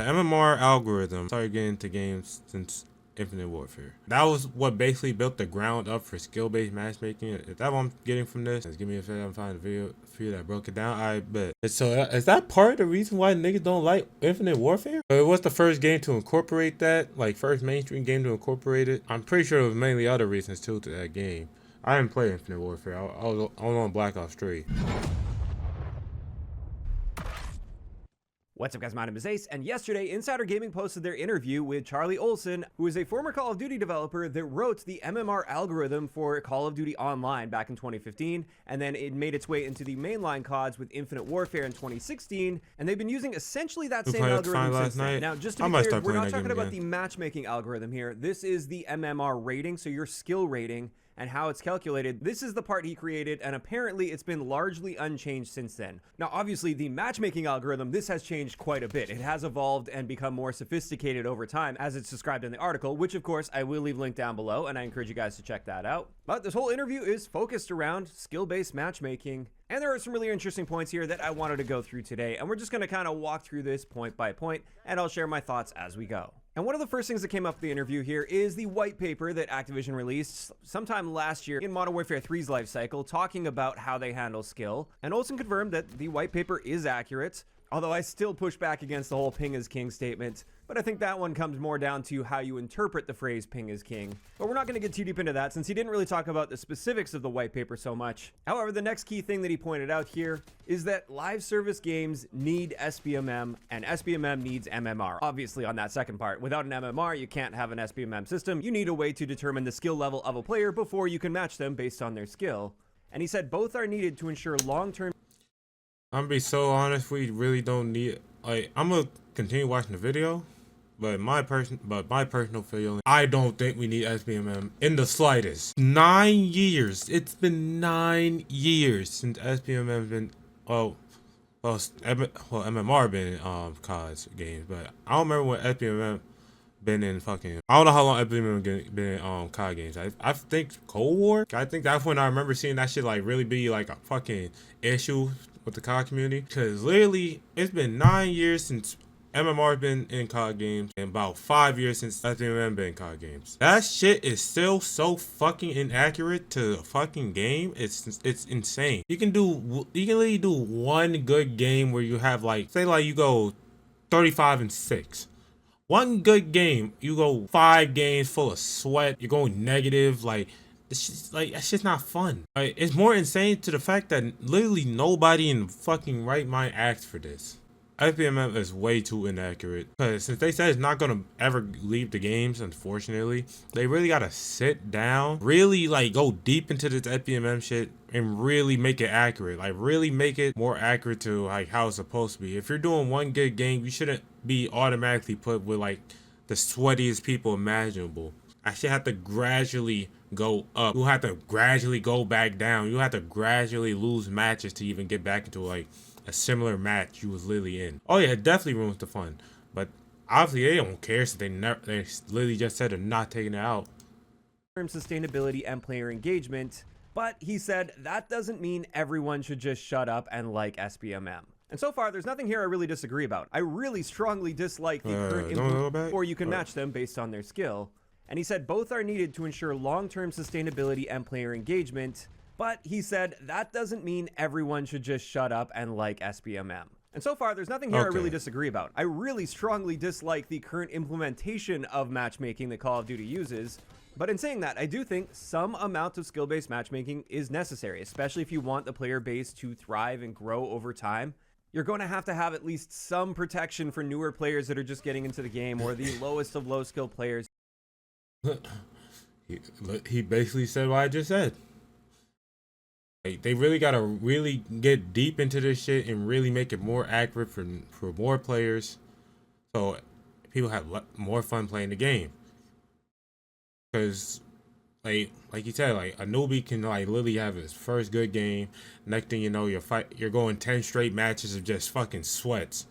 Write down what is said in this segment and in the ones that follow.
The MMR algorithm started getting into games since Infinite Warfare. That was what basically built the ground up for skill-based matchmaking. Is that what I'm getting from this? Just give me a second. I'm finding a video for you that broke it down. I bet. So is that part of the reason why niggas don't like Infinite Warfare? It was the first game to incorporate that, like first mainstream game to incorporate it. I'm pretty sure it was mainly other reasons too to that game. I didn't play Infinite Warfare. I was on Black Ops 3. What's up guys, my name is Ace, and yesterday Insider Gaming posted their interview with Charlie Olson, who is a former Call of Duty developer that wrote the MMR algorithm for Call of Duty Online back in 2015, and then it made its way into the mainline CODs with Infinite Warfare in 2016, and they've been using essentially that same algorithm since then. Now, just to be clear, we're not talking about the matchmaking algorithm here. This is the MMR rating, so your skill rating, and how it's calculated. This is the part he created, and apparently it's been largely unchanged since then. Now, obviously, the matchmaking algorithm, this has changed quite a bit. It has evolved and become more sophisticated over time, as it's described in the article, which of course I will leave linked down below, and I encourage you guys to check that out. But this whole interview is focused around skill-based matchmaking, and there are some really interesting points here that I wanted to go through today, and we're just going to kind of walk through this point by point, and I'll share my thoughts as we go. And one of the first things that came up in the interview here is the white paper that Activision released sometime last year in Modern Warfare 3's life cycle, talking about how they handle skill. And Olsen confirmed that the white paper is accurate, although I still push back against the whole ping is king statement. But I think that one comes more down to how you interpret the phrase ping is king. But we're not going to get too deep into that since he didn't really talk about the specifics of the white paper so much. However, the next key thing that he pointed out here is that live service games need SBMM and SBMM needs MMR. Obviously on that second part, without an MMR, you can't have an SBMM system. You need a way to determine the skill level of a player before you can match them based on their skill. And he said both are needed to ensure long-term. I'm gonna be so honest, we really don't need, like, I'm gonna continue watching the video, but my personal feeling, I don't think we need SBMM in the slightest. 9 years. It's been 9 years since SBMM been, MMR been in COD's games, but I don't remember when SBMM been in fucking, I don't know how long SBMM been in COD games. I think Cold War. I think that's when I remember seeing that shit like really be like a fucking issue with the COD community, because literally it's been 9 years since MMR been in COD games and about 5 years since SBMM been in COD games. That shit is still so fucking inaccurate to the fucking game. It's insane. You can literally do one good game where you have like, say like you go 35-6. One good game, you go 5 games full of sweat, you're going negative, like, it's just, like, that shit's not fun. Like, it's more insane to the fact that literally nobody in fucking right mind asked for this. SBMM is way too inaccurate, because since they said it's not gonna ever leave the games, unfortunately, they really gotta sit down, really like go deep into this SBMM shit and really make it accurate, like really make it more accurate to like how it's supposed to be. If you're doing one good game, you shouldn't be automatically put with like the sweatiest people imaginable. I should have to gradually go up. You have to gradually go back down. You have to gradually lose matches to even get back into like a similar match you was literally in. Oh yeah, it definitely ruins the fun. But obviously they don't care, so they literally just said they're not taking it out. Sustainability and player engagement, but he said that doesn't mean everyone should just shut up and like SBMM. And so far, there's nothing here I really disagree about. I really strongly dislike the current input, or you can match them based on their skill. And he said both are needed to ensure long-term sustainability and player engagement, but he said that doesn't mean everyone should just shut up and like SBMM. And so far, there's nothing here I really disagree about. I really strongly dislike the current implementation of matchmaking that Call of Duty uses, but in saying that, I do think some amount of skill-based matchmaking is necessary, especially if you want the player base to thrive and grow over time. You're going to have at least some protection for newer players that are just getting into the game, or the lowest of low-skill players. He basically said what I just said. They really gotta really get deep into this shit and really make it more accurate for more players, so people have more fun playing the game. Because like you said, like a newbie can like literally have his first good game. Next thing you know, you're going 10 straight matches of just fucking sweats.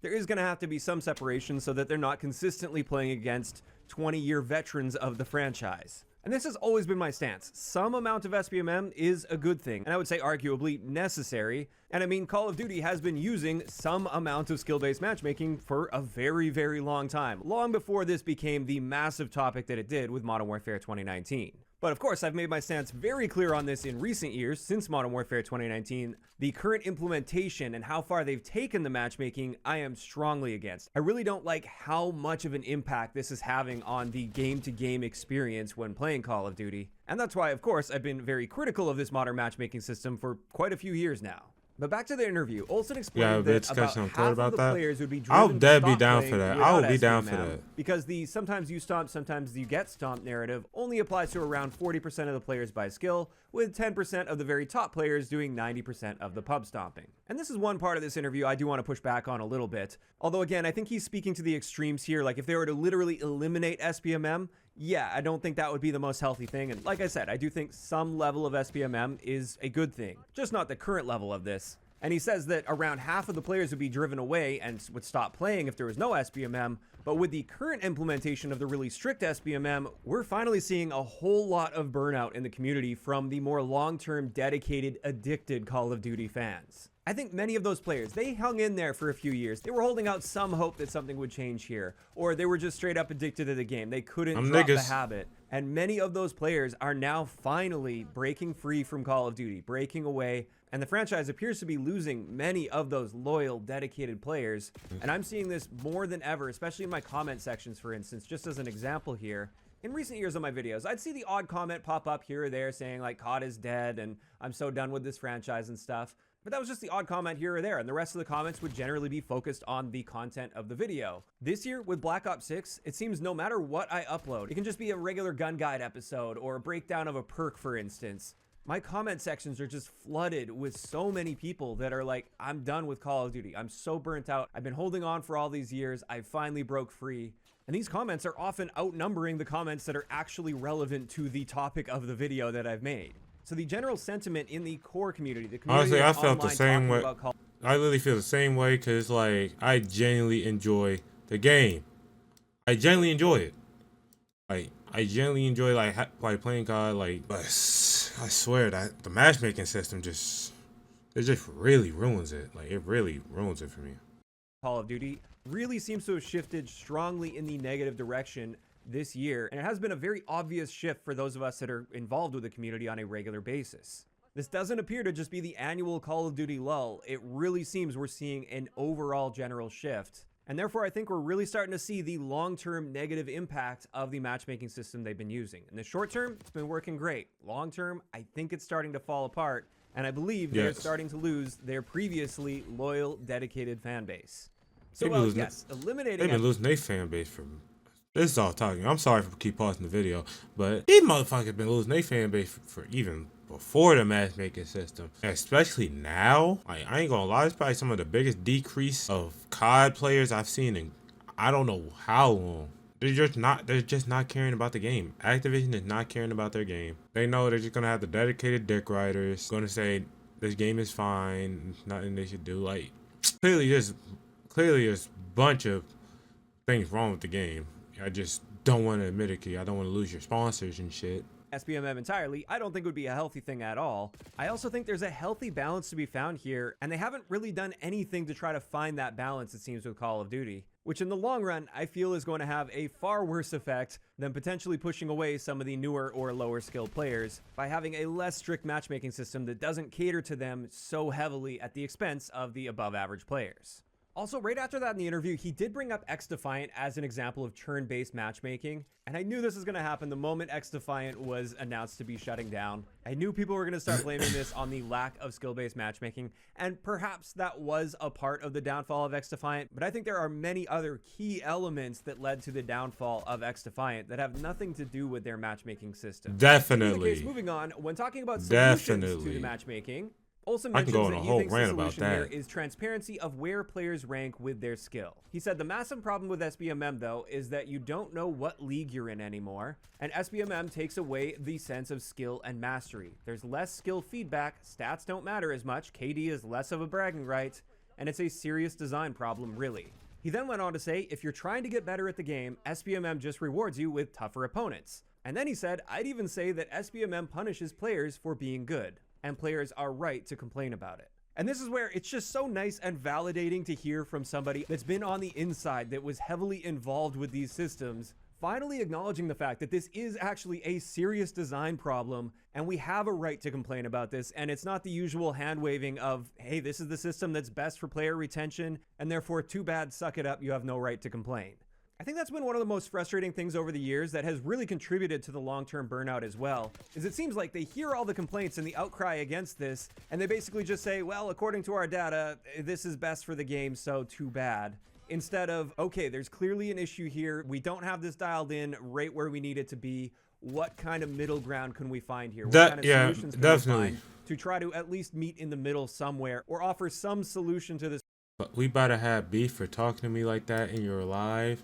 There is going to have to be some separation so that they're not consistently playing against 20-year veterans of the franchise. And this has always been my stance. Some amount of SBMM is a good thing, and I would say arguably necessary. And I mean, Call of Duty has been using some amount of skill-based matchmaking for a very, very long time, long before this became the massive topic that it did with Modern Warfare 2019. But of course, I've made my stance very clear on this in recent years, since Modern Warfare 2019. The current implementation and how far they've taken the matchmaking, I am strongly against. I really don't like how much of an impact this is having on the game-to-game experience when playing Call of Duty. And that's why, of course, I've been very critical of this modern matchmaking system for quite a few years now. But back to the interview, Olsen explained that about half of the players would be driven to stop playing without SBMM, because the sometimes you stomp, sometimes you get stomped narrative only applies to around 40% of the players by skill, with 10% of the very top players doing 90% of the pub stomping. And this is one part of this interview I do want to push back on a little bit. Although again, I think he's speaking to the extremes here. Like if they were to literally eliminate SBMM, yeah, I don't think that would be the most healthy thing. And like I said, I do think some level of SBMM is a good thing, just not the current level of this. And he says that around half of the players would be driven away and would stop playing if there was no SBMM. But with the current implementation of the really strict SBMM, we're finally seeing a whole lot of burnout in the community from the more long-term, dedicated, addicted Call of Duty fans. I think many of those players, they hung in there for a few years. They were holding out some hope that something would change here, or they were just straight up addicted to the game. They couldn't drop the habit. And many of those players are now finally breaking free from Call of Duty, breaking away, and the franchise appears to be losing many of those loyal, dedicated players. And I'm seeing this more than ever, especially in my comment sections, for instance, just as an example here. In recent years on my videos, I'd see the odd comment pop up here or there saying like COD is dead and I'm so done with this franchise and stuff. But that was just the odd comment here or there, and the rest of the comments would generally be focused on the content of the video. This year, with Black Ops 6, it seems no matter what I upload, it can just be a regular gun guide episode or a breakdown of a perk, for instance. My comment sections are just flooded with so many people that are like, I'm done with Call of Duty. I'm so burnt out. I've been holding on for all these years. I finally broke free. And these comments are often outnumbering the comments that are actually relevant to the topic of the video that I've made. So the general sentiment in the core community, the community honestly, I felt the same way. I really feel the same way because, like, I genuinely enjoy the game. I genuinely enjoy it. Like, I genuinely enjoy like playing COD. Like, but I swear that the matchmaking system just really ruins it. Like, it really ruins it for me. Call of Duty really seems to have shifted strongly in the negative direction this year, and it has been a very obvious shift for those of us that are involved with the community on a regular basis. This doesn't appear to just be the annual Call of Duty lull. It really seems we're seeing an overall general shift, and therefore I think we're really starting to see the long-term negative impact of the matchmaking system they've been using. In the short term, it's been working great. Long term, I think it's starting to fall apart, and I believe they're starting to lose their previously loyal, dedicated fan base. So, well, yes, eliminating... They've been losing their fan base from... This is all talking. I'm sorry for keep pausing the video, but these motherfuckers been losing their fan base for even before the matchmaking system. And especially now, like, I ain't gonna lie, it's probably some of the biggest decrease of COD players I've seen in I don't know how long. They're just not caring about the game. Activision is not caring about their game. They know they're just gonna have the dedicated dick riders gonna say this game is fine, nothing they should do. Like, clearly there's a bunch of things wrong with the game. I just don't want to admit it, because I don't want to lose your sponsors and shit. SBMM entirely, I don't think would be a healthy thing at all. I also think there's a healthy balance to be found here, and they haven't really done anything to try to find that balance, it seems, with Call of Duty, which in the long run, I feel is going to have a far worse effect than potentially pushing away some of the newer or lower skilled players by having a less strict matchmaking system that doesn't cater to them so heavily at the expense of the above average players. Also, right after that in the interview, he did bring up XDefiant as an example of turn-based matchmaking, and I knew this was going to happen the moment XDefiant was announced to be shutting down. I knew people were going to start blaming this on the lack of skill-based matchmaking, and perhaps that was a part of the downfall of XDefiant, but I think there are many other key elements that led to the downfall of XDefiant that have nothing to do with their matchmaking system. Definitely. In any case, moving on, when talking about solutions to the matchmaking, Olsen mentions that he thinks the solution here is transparency of where players rank with their skill. He said the massive problem with SBMM, though, is that you don't know what league you're in anymore, and SBMM takes away the sense of skill and mastery. There's less skill feedback, stats don't matter as much, KD is less of a bragging right, and it's a serious design problem, really. He then went on to say, if you're trying to get better at the game, SBMM just rewards you with tougher opponents. And then he said, I'd even say that SBMM punishes players for being good, and players are right to complain about it. And this is where it's just so nice and validating to hear from somebody that's been on the inside, that was heavily involved with these systems, finally acknowledging the fact that this is actually a serious design problem, and we have a right to complain about this, and it's not the usual hand-waving of, hey, this is the system that's best for player retention, and therefore, too bad, suck it up, you have no right to complain. I think that's been one of the most frustrating things over the years that has really contributed to the long-term burnout as well, is it seems like they hear all the complaints and the outcry against this, and they basically just say, well, according to our data, this is best for the game, so too bad. Instead of, okay, there's clearly an issue here, we don't have this dialed in right where we need it to be, what kind of middle ground can we find here? What kind of solutions can we find to try to at least meet in the middle somewhere, or offer some solution to this? But we about to have beef for talking to me like that in your live.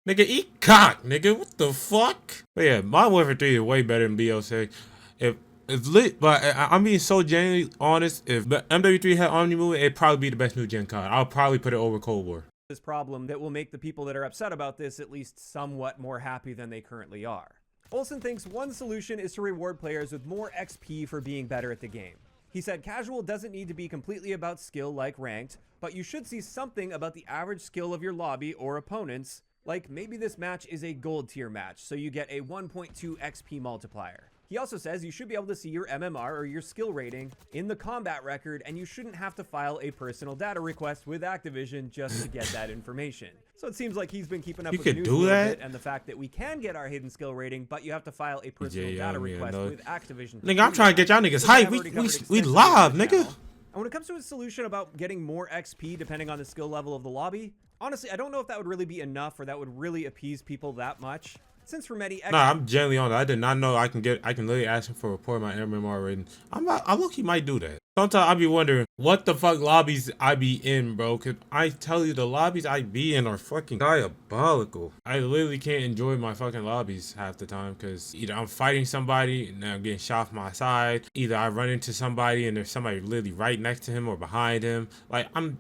Nigga, eat cock, nigga. What the fuck? But yeah, Modern Warfare 3 is way better than BO6. If it's lit, but I'm being so genuinely honest. If the MW3 had Omni Movement, it'd probably be the best new gen COD. I'll probably put it over Cold War. This problem that will make the people that are upset about this at least somewhat more happy than they currently are. Olsen thinks one solution is to reward players with more XP for being better at the game. He said casual doesn't need to be completely about skill like ranked, but you should see something about the average skill of your lobby or opponents. Like maybe this match is a gold tier match, so you get a 1.2 XP multiplier. He also says you should be able to see your MMR or your skill rating in the combat record, and you shouldn't have to file a personal data request with Activision just to get that information. So it seems like he's been keeping up with the news a little bit, and the fact that we can get our hidden skill rating, but you have to file a personal data request with Activision. Nigga, I'm trying to get y'all niggas hype. We live, nigga. And when it comes to a solution about getting more XP depending on the skill level of the lobby, honestly, I don't know if that would really be enough or that would really appease people that much. Since for many, nah, I'm genuinely on that. I did not know I can literally ask him for a report of my MMR rating. I look, he might do that. Sometimes I be wondering what the fuck lobbies I be in, bro. Cause I tell you, the lobbies I be in are fucking diabolical. I literally can't enjoy my fucking lobbies half the time because either I'm fighting somebody and I'm getting shot from my side, either I run into somebody and there's somebody literally right next to him or behind him. I'm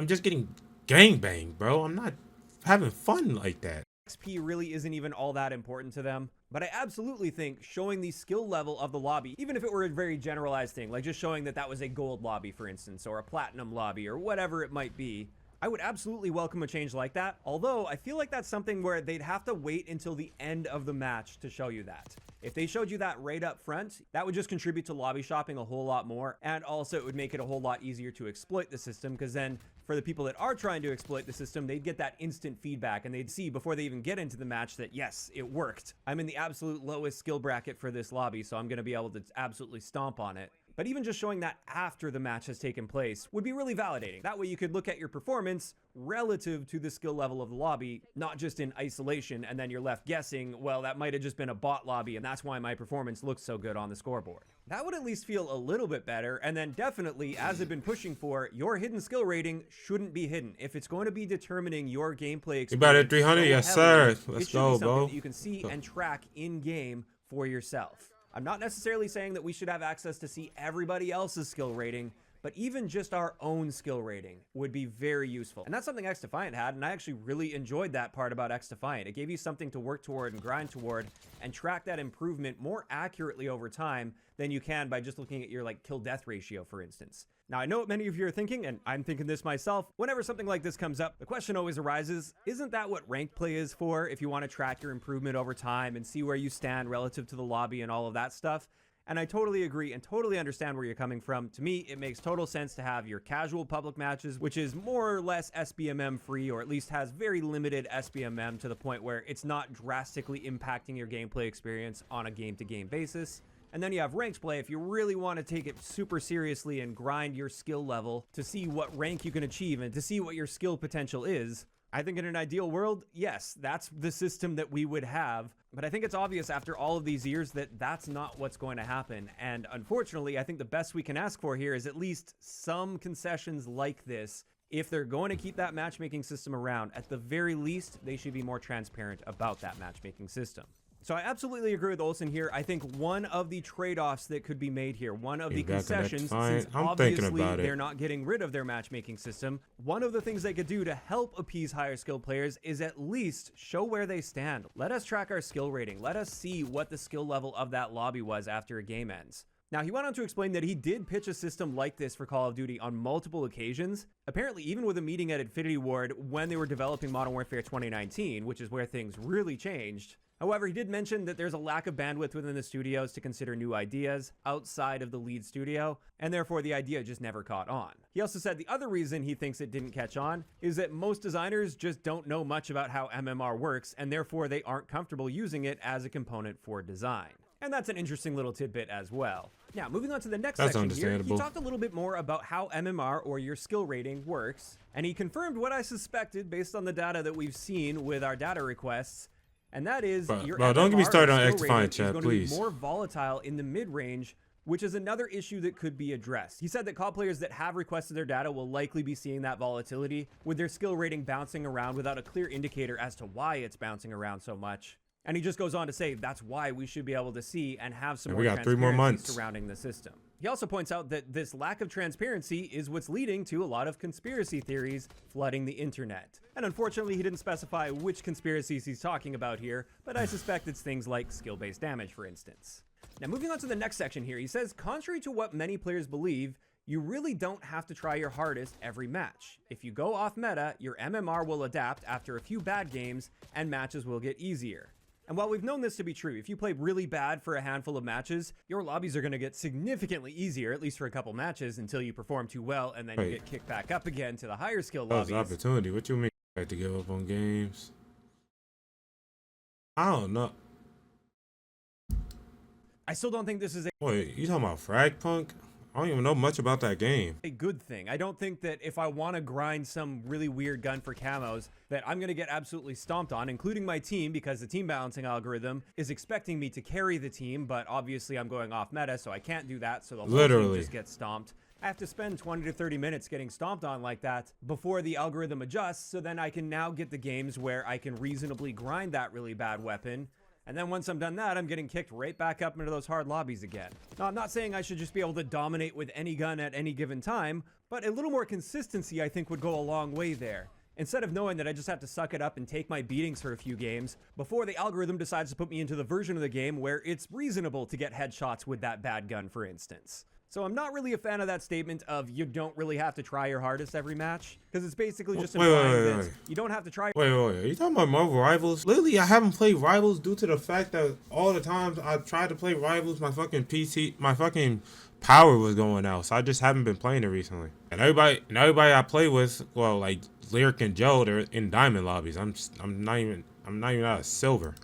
just getting gangbanged, bro. I'm not having fun like that. XP really isn't even all that important to them, but I absolutely think showing the skill level of the lobby, even if it were a very generalized thing, like just showing that that was a gold lobby, for instance, or a platinum lobby, or whatever it might be, I would absolutely welcome a change like that, although I feel like that's something where they'd have to wait until the end of the match to show you that. If they showed you that right up front, that would just contribute to lobby shopping a whole lot more, and also it would make it a whole lot easier to exploit the system, because then for the people that are trying to exploit the system, they'd get that instant feedback, and they'd see before they even get into the match that, yes, it worked. I'm in the absolute lowest skill bracket for this lobby, so I'm going to be able to absolutely stomp on it. But even just showing that after the match has taken place would be really validating. That way you could look at your performance relative to the skill level of the lobby, not just in isolation, and then you're left guessing, well, that might have just been a bot lobby, and that's why my performance looks so good on the scoreboard. That would at least feel a little bit better, and then definitely, as I've been pushing for, your hidden skill rating shouldn't be hidden. If it's going to be determining your gameplay experience, you about at 300? Yes, sir. Let's go, bro. That you can see and track in-game for yourself. I'm not necessarily saying that we should have access to see everybody else's skill rating, but even just our own skill rating would be very useful. And that's something XDefiant had, and I actually really enjoyed that part about XDefiant. It gave you something to work toward and grind toward and track that improvement more accurately over time than you can by just looking at your kill-death ratio, for instance. Now, I know what many of you are thinking, and I'm thinking this myself. Whenever something like this comes up, the question always arises, isn't that what ranked play is for if you want to track your improvement over time and see where you stand relative to the lobby and all of that stuff? And I totally agree and totally understand where you're coming from. To me, it makes total sense to have your casual public matches, which is more or less SBMM free, or at least has very limited SBMM to the point where it's not drastically impacting your gameplay experience on a game-to-game basis. And then you have ranked play if you really want to take it super seriously and grind your skill level to see what rank you can achieve and to see what your skill potential is. I think in an ideal world, yes, that's the system that we would have. But I think it's obvious after all of these years that that's not what's going to happen. And unfortunately, I think the best we can ask for here is at least some concessions like this. If they're going to keep that matchmaking system around, at the very least, they should be more transparent about that matchmaking system. So I absolutely agree with Olsen here. I think one of the trade-offs that could be made here, one of the concessions, since obviously they're not getting rid of their matchmaking system, one of the things they could do to help appease higher skilled players is at least show where they stand. Let us track our skill rating. Let us see what the skill level of that lobby was after a game ends. Now, he went on to explain that he did pitch a system like this for Call of Duty on multiple occasions, apparently even with a meeting at Infinity Ward when they were developing Modern Warfare 2019, which is where things really changed. However, he did mention that there's a lack of bandwidth within the studios to consider new ideas outside of the lead studio, and therefore the idea just never caught on. He also said the other reason he thinks it didn't catch on is that most designers just don't know much about how MMR works, and therefore they aren't comfortable using it as a component for design. And that's an interesting little tidbit as well. Now, moving on to the next section here, he talked a little bit more about how MMR, or your skill rating, works, and he confirmed what I suspected based on the data that we've seen with our data requests, and that is your MMR, don't get me started on XDefiant, chat, please. Going to be more volatile in the mid-range, which is another issue that could be addressed. He said that COD players that have requested their data will likely be seeing that volatility, with their skill rating bouncing around without a clear indicator as to why it's bouncing around so much. And he just goes on to say that's why we should be able to see and have some more transparency surrounding the system. He also points out that this lack of transparency is what's leading to a lot of conspiracy theories flooding the internet. And unfortunately, he didn't specify which conspiracies he's talking about here, but I suspect it's things like skill-based damage, for instance. Now, moving on to the next section here, he says, contrary to what many players believe, you really don't have to try your hardest every match. If you go off meta, your MMR will adapt after a few bad games, and matches will get easier. And while we've known this to be true, if you play really bad for a handful of matches, your lobbies are going to get significantly easier, at least for a couple matches, until you perform too well, and then you get kicked back up again to the higher skill lobbies. That was opportunity. What you mean I had to give up on games? I don't know. I still don't think this is a... Wait, you talking about Fragpunk? I don't even know much about that game. A good thing. I don't think that if I want to grind some really weird gun for camos that I'm going to get absolutely stomped on, including my team, because the team balancing algorithm is expecting me to carry the team, but obviously I'm going off meta, so I can't do that, so the whole team just gets stomped. I have to spend 20 to 30 minutes getting stomped on like that before the algorithm adjusts, so then I can now get the games where I can reasonably grind that really bad weapon. And then once I'm done that, I'm getting kicked right back up into those hard lobbies again. Now, I'm not saying I should just be able to dominate with any gun at any given time, but a little more consistency I think would go a long way there. Instead of knowing that I just have to suck it up and take my beatings for a few games before the algorithm decides to put me into the version of the game where it's reasonable to get headshots with that bad gun, for instance. So I'm not really a fan of that statement of you don't really have to try your hardest every match, because it's basically just implying that you don't have to try. Wait, are you talking about Marvel Rivals? Literally, I haven't played Rivals due to the fact that all the times I tried to play Rivals, my fucking PC, my fucking power was going out, so I just haven't been playing it recently. And everybody I play with, well, like Lyric and Joe, they're in diamond lobbies. I'm not even out of silver.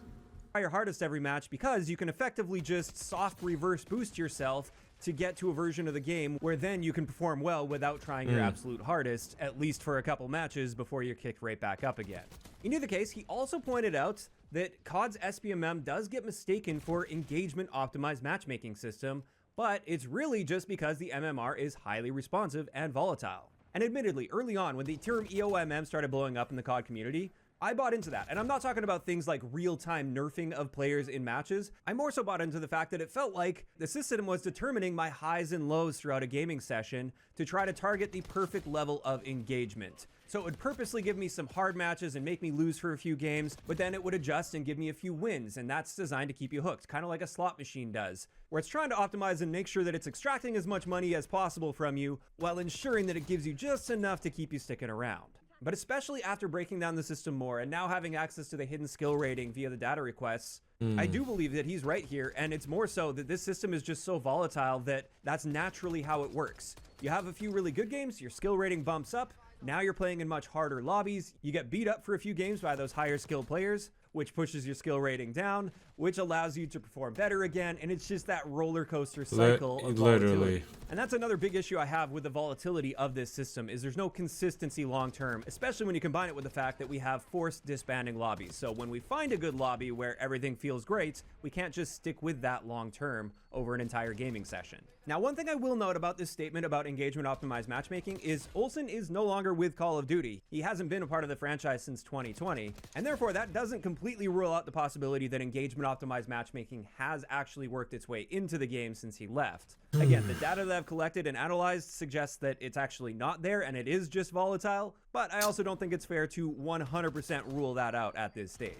Try your hardest every match because you can effectively just soft reverse boost yourself to get to a version of the game where then you can perform well without trying your absolute hardest, at least for a couple matches before you're kicked right back up again. In either case, he also pointed out that COD's SBMM does get mistaken for engagement optimized matchmaking system, but it's really just because the MMR is highly responsive and volatile. And admittedly, early on when the term EOMM started blowing up in the COD community, I bought into that, and I'm not talking about things like real-time nerfing of players in matches. I more so bought into the fact that it felt like the system was determining my highs and lows throughout a gaming session to try to target the perfect level of engagement. So it would purposely give me some hard matches and make me lose for a few games, but then it would adjust and give me a few wins, and that's designed to keep you hooked, kind of like a slot machine does, where it's trying to optimize and make sure that it's extracting as much money as possible from you while ensuring that it gives you just enough to keep you sticking around. But especially after breaking down the system more and now having access to the hidden skill rating via the data requests, I do believe that he's right here, and it's more so that this system is just so volatile that that's naturally how it works. You have a few really good games, your skill rating bumps up, now you're playing in much harder lobbies, you get beat up for a few games by those higher skill players, which pushes your skill rating down, which allows you to perform better again, and it's just that roller coaster cycle of volatility. And that's another big issue I have with the volatility of this system, is there's no consistency long term, especially when you combine it with the fact that we have forced disbanding lobbies. So when we find a good lobby where everything feels feels great, we can't just stick with that long term over an entire gaming session. Now, one thing I will note about this statement about engagement optimized matchmaking is Olsen is no longer with Call of Duty. He hasn't been a part of the franchise since 2020, and therefore that doesn't completely rule out the possibility that engagement optimized matchmaking has actually worked its way into the game since he left. Again, the data that I've collected and analyzed suggests that it's actually not there and it is just volatile, but I also don't think it's fair to 100% rule that out at this stage.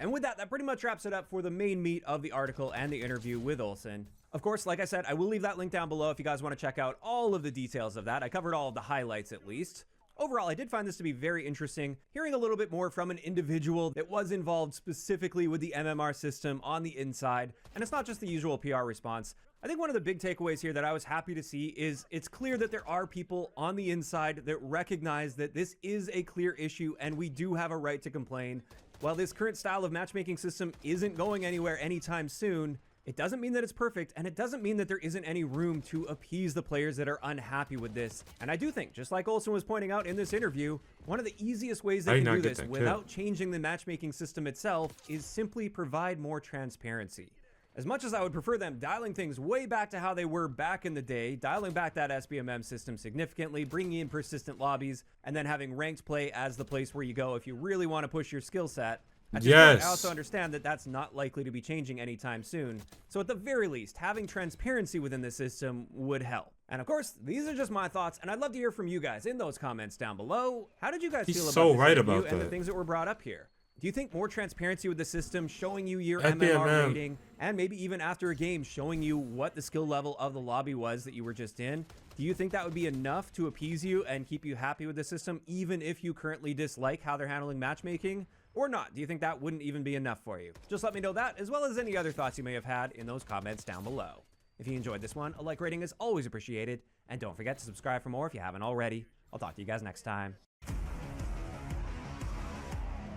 And with that, that pretty much wraps it up for the main meat of the article and the interview with Olsen. Of course, like I said, I will leave that link down below if you guys want to check out all of the details of that. I covered all of the highlights at least. Overall, I did find this to be very interesting, hearing a little bit more from an individual that was involved specifically with the MMR system on the inside, and it's not just the usual PR response. I think one of the big takeaways here that I was happy to see is it's clear that there are people on the inside that recognize that this is a clear issue and we do have a right to complain. While this current style of matchmaking system isn't going anywhere anytime soon, it doesn't mean that it's perfect, and it doesn't mean that there isn't any room to appease the players that are unhappy with this. And I do think, just like Olsen was pointing out in this interview, one of the easiest ways they can do this without changing the matchmaking system itself is simply provide more transparency. As much as I would prefer them dialing things way back to how they were back in the day, dialing back that SBMM system significantly, bringing in persistent lobbies, and then having ranked play as the place where you go if you really want to push your skill set, at this point, I also understand that that's not likely to be changing anytime soon. So at the very least, having transparency within the system would help. And of course, these are just my thoughts, and I'd love to hear from you guys in those comments down below. How did you guys feel about this interview and the things that were brought up here? Do you think more transparency with the system, showing you your MMR rating, and maybe even after a game showing you what the skill level of the lobby was that you were just in, do you think that would be enough to appease you and keep you happy with the system, even if you currently dislike how they're handling matchmaking? Or not? Do you think that wouldn't even be enough for you? Just let me know that, as well as any other thoughts you may have had in those comments down below. If you enjoyed this one, a like rating is always appreciated, and don't forget to subscribe for more if you haven't already. I'll talk to you guys next time.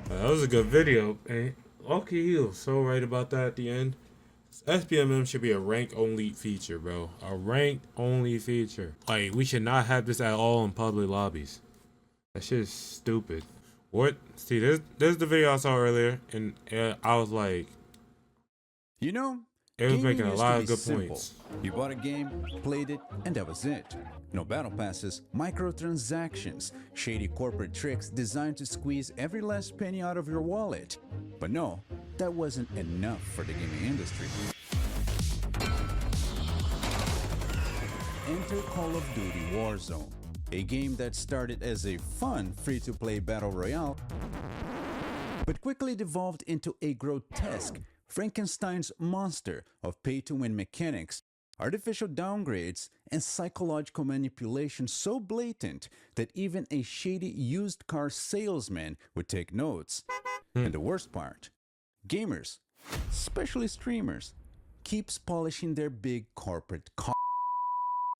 That was a good video, man. Okay, he was so right about that at the end. SBMM should be a rank-only feature, bro. A rank-only feature. Like, we should not have this at all in public lobbies. That shit is stupid. What? See, there's the video I saw earlier, and I was like, you know, it was making a lot of good points. You bought a game, played it, and that was it. No battle passes, microtransactions, shady corporate tricks designed to squeeze every last penny out of your wallet. But no, that wasn't enough for the gaming industry. Enter Call of Duty Warzone, a game that started as a fun free-to-play battle royale, but quickly devolved into a grotesque Frankenstein's monster of pay-to-win mechanics, artificial downgrades, and psychological manipulation so blatant that even a shady used car salesman would take notes. And the worst part, gamers, especially streamers, keeps polishing their big corporate car.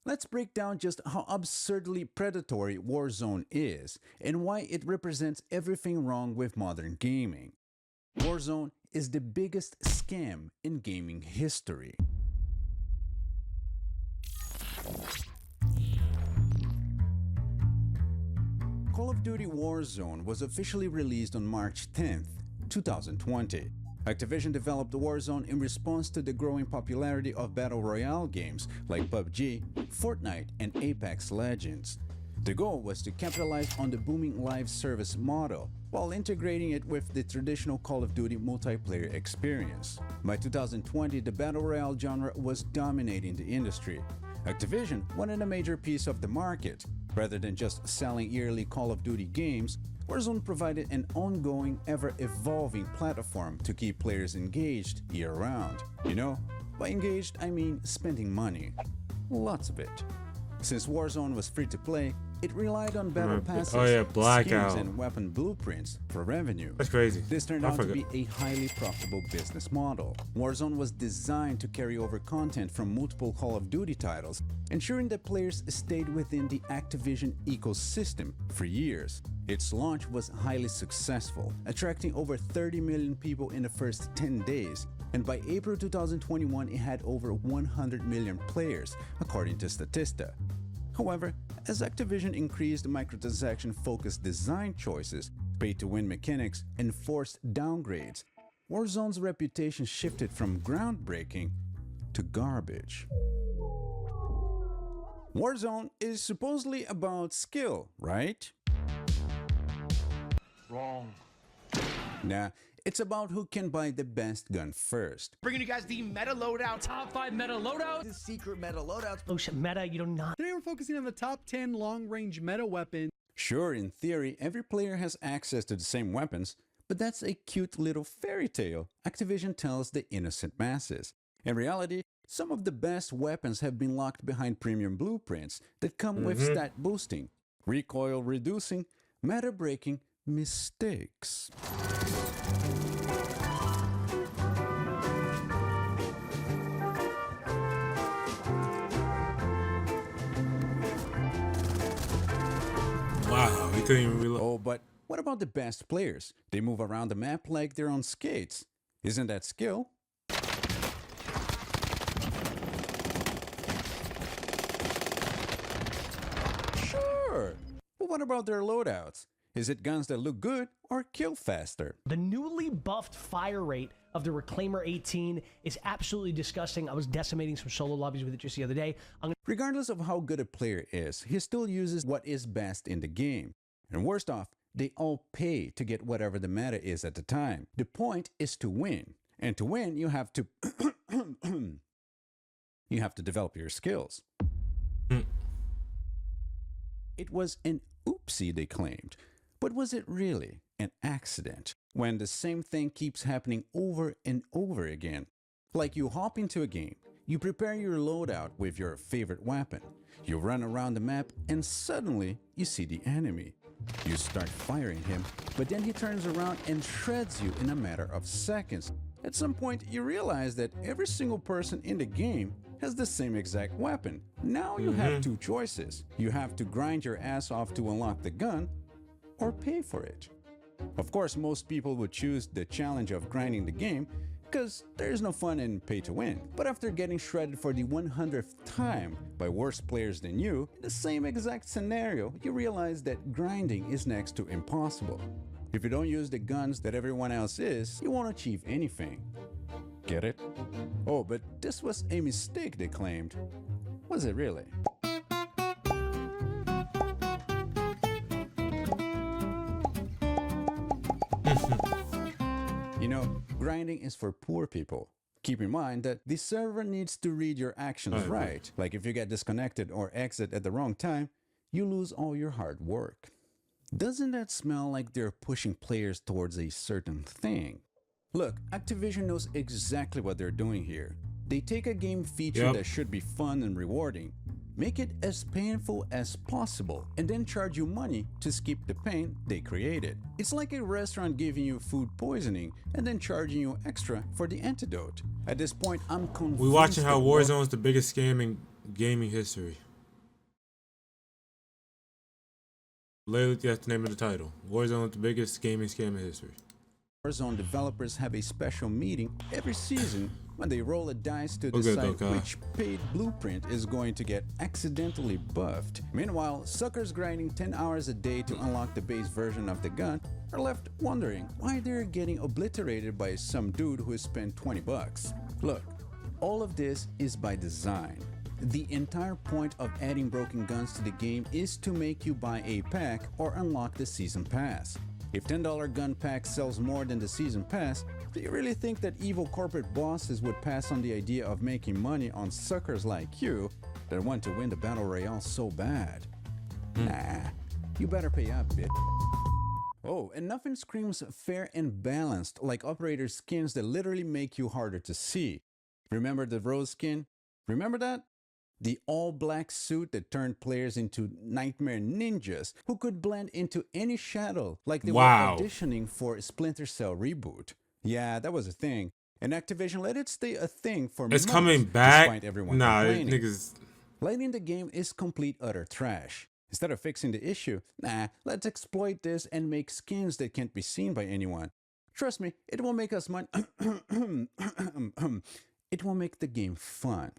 Let's break down just how absurdly predatory Warzone is and why it represents everything wrong with modern gaming. Warzone is the biggest scam in gaming history. Call of Duty Warzone was officially released on March 10th, 2020. Activision developed Warzone in response to the growing popularity of battle royale games like PUBG, Fortnite, and Apex Legends. The goal was to capitalize on the booming live service model while integrating it with the traditional Call of Duty multiplayer experience. By 2020, the battle royale genre was dominating the industry. Activision wanted a major piece of the market. Rather than just selling yearly Call of Duty games, Warzone provided an ongoing, ever-evolving platform to keep players engaged year-round. You know, by engaged, I mean spending money. Lots of it. Since Warzone was free-to-play, it relied on battle passes, skins, and weapon blueprints for revenue. That's crazy. This turned out to be a highly profitable business model. Warzone was designed to carry over content from multiple Call of Duty titles, ensuring that players stayed within the Activision ecosystem for years. Its launch was highly successful, attracting over 30 million people in the first 10 days, and by April 2021 it had over 100 million players, according to Statista. However, as Activision increased microtransaction-focused design choices, pay-to-win mechanics, and forced downgrades, Warzone's reputation shifted from groundbreaking to garbage. Warzone is supposedly about skill, right? Wrong. Nah, it's about who can buy the best gun first. Bringing you guys the meta loadout. Top 5 meta loadouts. The secret meta loadouts. Oh shit, meta, you do not. Today we're focusing on the top 10 long-range meta weapons. Sure, in theory, every player has access to the same weapons, but that's a cute little fairy tale Activision tells the innocent masses. In reality, some of the best weapons have been locked behind premium blueprints that come with stat boosting, recoil reducing, meta breaking mistakes. Wow, we couldn't even reload. Oh, but what about the best players? They move around the map like they're on skates. Isn't that skill? Sure. But what about their loadouts? Is it guns that look good or kill faster? The newly buffed fire rate of the Reclaimer 18 is absolutely disgusting. I was decimating some solo lobbies with it just the other day. Regardless of how good a player is, he still uses what is best in the game. And worst off, they all pay to get whatever the meta is at the time. The point is to win. And to win, you have to you have to develop your skills. It was an oopsie, they claimed. But was it really an accident when the same thing keeps happening over and over again? Like you hop into a game, you prepare your loadout with your favorite weapon, you run around the map, and suddenly you see the enemy. You start firing him, but then he turns around and shreds you in a matter of seconds. At some point, you realize that every single person in the game has the same exact weapon. Now you have two choices. You have to grind your ass off to unlock the gun, or pay for it. Of course, most people would choose the challenge of grinding the game because there's no fun in pay to win. But after getting shredded for the 100th time by worse players than you, in the same exact scenario, you realize that grinding is next to impossible. If you don't use the guns that everyone else is, you won't achieve anything. Get it? Oh, but this was a mistake, they claimed. Was it really? You know, grinding is for poor people. Keep in mind that the server needs to read your actions right. Like if you get disconnected or exit at the wrong time, you lose all your hard work. Doesn't that smell like they're pushing players towards a certain thing? Look, Activision knows exactly what they're doing here. They take a game feature that should be fun and rewarding, make it as painful as possible, and then charge you money to skip the pain they created. It's like a restaurant giving you food poisoning and then charging you extra for the antidote. At this point, I'm convinced We're watching how Warzone is the biggest scam in gaming history. Literally, that's the name of the title. Warzone is the biggest gaming scam in history. Warzone developers have a special meeting every season when they roll a dice to decide which paid blueprint is going to get accidentally buffed. Meanwhile, suckers grinding 10 hours a day to unlock the base version of the gun are left wondering why they're getting obliterated by some dude who spent 20 bucks. Look, all of this is by design. The entire point of adding broken guns to the game is to make you buy a pack or unlock the season pass. If $10 gun pack sells more than the season pass, do you really think that evil corporate bosses would pass on the idea of making money on suckers like you that want to win the battle royale so bad? Nah, you better pay up, bitch. Oh, and nothing screams fair and balanced like operator skins that literally make you harder to see. Remember the Rose skin? Remember that? The all-black suit that turned players into nightmare ninjas who could blend into any shadow like they were auditioning for Splinter Cell reboot. Yeah, that was a thing. And Activision let it stay a thing for months. It's coming back? Despite everyone Nah, complaining. niggas. Lighting the game is complete utter trash. Instead of fixing the issue, nah, let's exploit this and make skins that can't be seen by anyone. Trust me, it will make us money. It will make the game fun.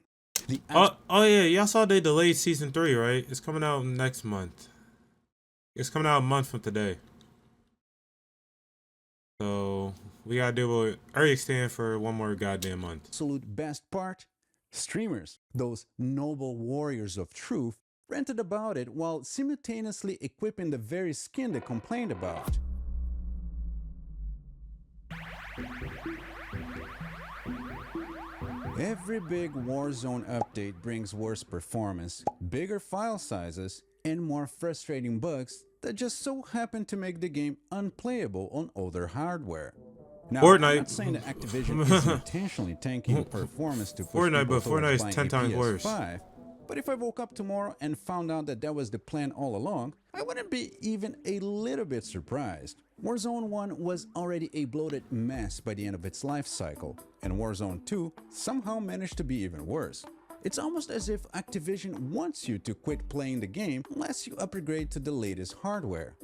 Oh yeah, y'all saw they delayed season 3, right? It's coming out next month. It's coming out a month from today. So We gotta deal with Ericsson for one more goddamn month. Absolute best part? Streamers, those noble warriors of truth, ranted about it while simultaneously equipping the very skin they complained about. Every big Warzone update brings worse performance, bigger file sizes, and more frustrating bugs that just so happen to make the game unplayable on older hardware. Now, Fortnite. I'm not saying that Activision is intentionally tanking performance to push Fortnite, people but towards Fortnite is buying 10 a times worse. PS5, but if I woke up tomorrow and found out that that was the plan all along, I wouldn't be even a little bit surprised. Warzone 1 was already a bloated mess by the end of its life cycle, and Warzone 2 somehow managed to be even worse. It's almost as if Activision wants you to quit playing the game unless you upgrade to the latest hardware.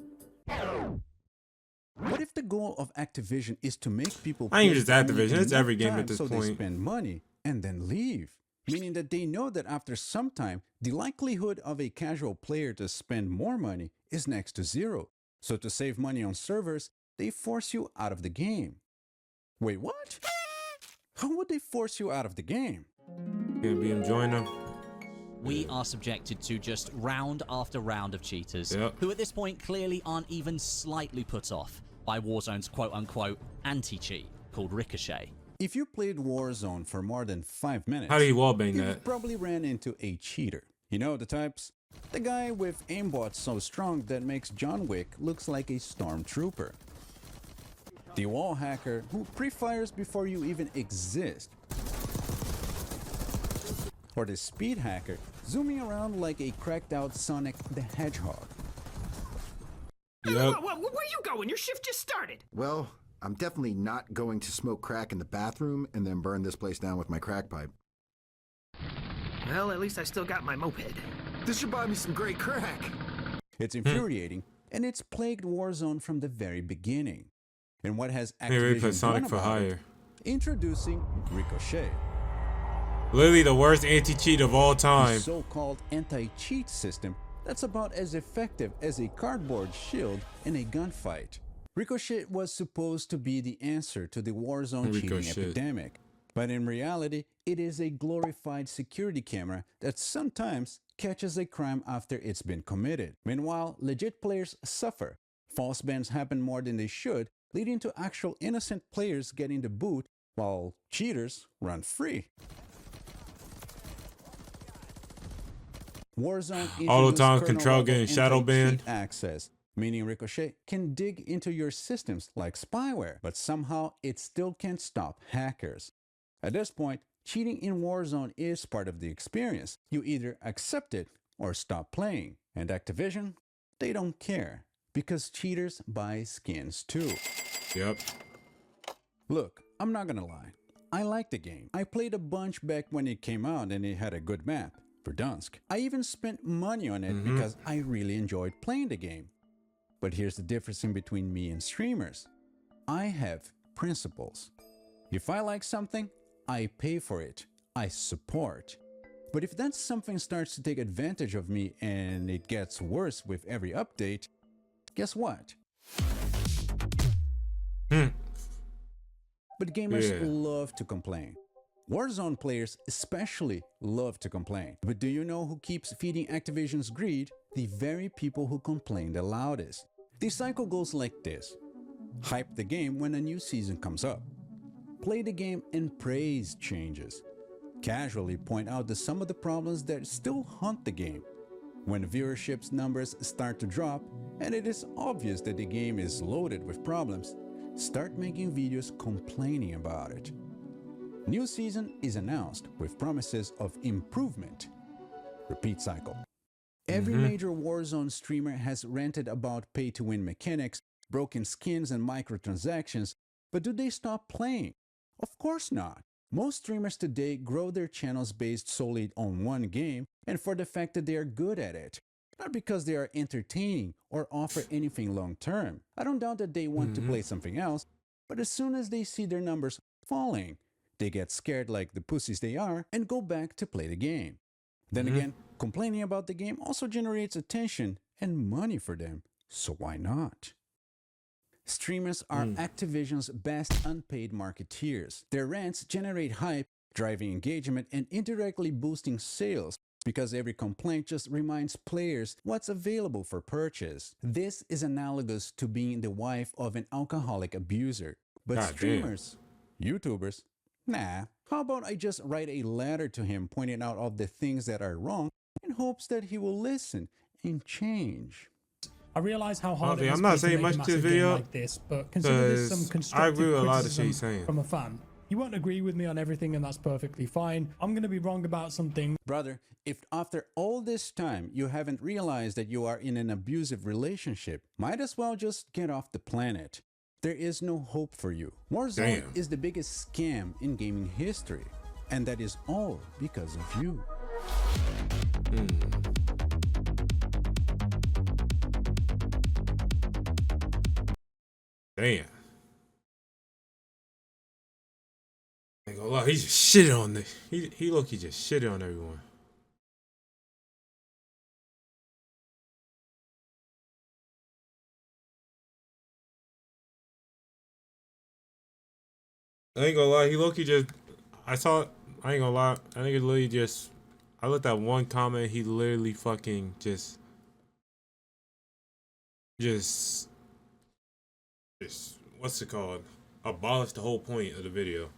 What if the goal of Activision is to make people I ain't play just only Activision, it's enough every game time at this so they point. spend money and then leave? Meaning that they know that after some time, the likelihood of a casual player to spend more money is next to zero. So to save money on servers, they force you out of the game. Wait, what? How would they force you out of the game? Gonna be enjoying them. We are subjected to just round after round of cheaters, Yep. who at this point clearly aren't even slightly put off by Warzone's quote-unquote anti-cheat called Ricochet. If you played Warzone for more than 5 minutes, How do you wallbang you that? probably ran into a cheater. You know the types? The guy with aimbot so strong that makes John Wick looks like a stormtrooper. The wall hacker who pre-fires before you even exist. Or the speed hacker zooming around like a cracked out Sonic the Hedgehog. Yep. Where are you going? Your shift just started. Well, I'm definitely not going to smoke crack in the bathroom and then burn this place down with my crack pipe. Well, at least I still got my moped. This should buy me some great crack. It's infuriating, and it's plagued Warzone from the very beginning. And what has Hey, ready for Activision Sonic done for about it? hire. Introducing Ricochet. Literally the worst anti-cheat of all The time. so-called anti-cheat system that's about as effective as a cardboard shield in a gunfight. Ricochet was supposed to be the answer to the Warzone cheating Ricochet. epidemic, but in reality, it is a glorified security camera that sometimes catches a crime after it's been committed. Meanwhile, legit players suffer. False bans happen more than they should, leading to actual innocent players getting the boot while cheaters run free. Warzone Auto introduced time kernel control level getting shadow anti-cheat banned. access, meaning Ricochet can dig into your systems like spyware, but somehow it still can't stop hackers. At this point, cheating in Warzone is part of the experience. You either accept it or stop playing. And Activision, they don't care, because cheaters buy skins too. Yep. Look, I'm not gonna lie. I like the game. I played a bunch back when it came out and it had a good map, Verdansk. I even spent money on it because I really enjoyed playing the game. But here's the difference in between me and streamers. I have principles. If I like something, I pay for it. I support. But if that something starts to take advantage of me and it gets worse with every update, guess what? But gamers Yeah. love to complain. Warzone players especially love to complain. But do you know who keeps feeding Activision's greed? The very people who complain the loudest. The cycle goes like this. Hype the game when a new season comes up. Play the game and praise changes. Casually point out some of the problems that still haunt the game. When viewership's numbers start to drop, and it is obvious that the game is loaded with problems, start making videos complaining about it. New season is announced with promises of improvement. Repeat cycle. Every major Warzone streamer has ranted about pay-to-win mechanics, broken skins, and microtransactions, but do they stop playing? Of course not. Most streamers today grow their channels based solely on one game and for the fact that they are good at it. Not because they are entertaining or offer anything long-term. I don't doubt that they want to play something else, but as soon as they see their numbers falling, they get scared like the pussies they are and go back to play the game. Then again, complaining about the game also generates attention and money for them, so why not? Streamers are Activision's best unpaid marketeers. Their rants generate hype, driving engagement, and indirectly boosting sales, because every complaint just reminds players what's available for purchase. This is analogous to being the wife of an alcoholic abuser. But God damn. streamers, YouTubers, nah. How about I just write a letter to him pointing out all the things that are wrong in hopes that he will listen and change? I realize how hard Okay, it I'm must not be to saying make a much to massive the game video, like this, but consider this some 'cause I constructive agree with a lot of shit criticism he's saying. from a fan. You won't agree with me on everything, and that's perfectly fine. I'm going to be wrong about something. Brother, if after all this time you haven't realized that you are in an abusive relationship, might as well just get off the planet. There is no hope for you. Warzone Damn. is the biggest scam in gaming history, and that is all because of you. Damn. I ain't gonna lie, he just shitted on this. He low-key just shitted on everyone. I ain't gonna lie, he low-key just, I ain't gonna lie, I think it literally just, I looked at one comment, he literally fucking just, what's it called? Abolished the whole point of the video.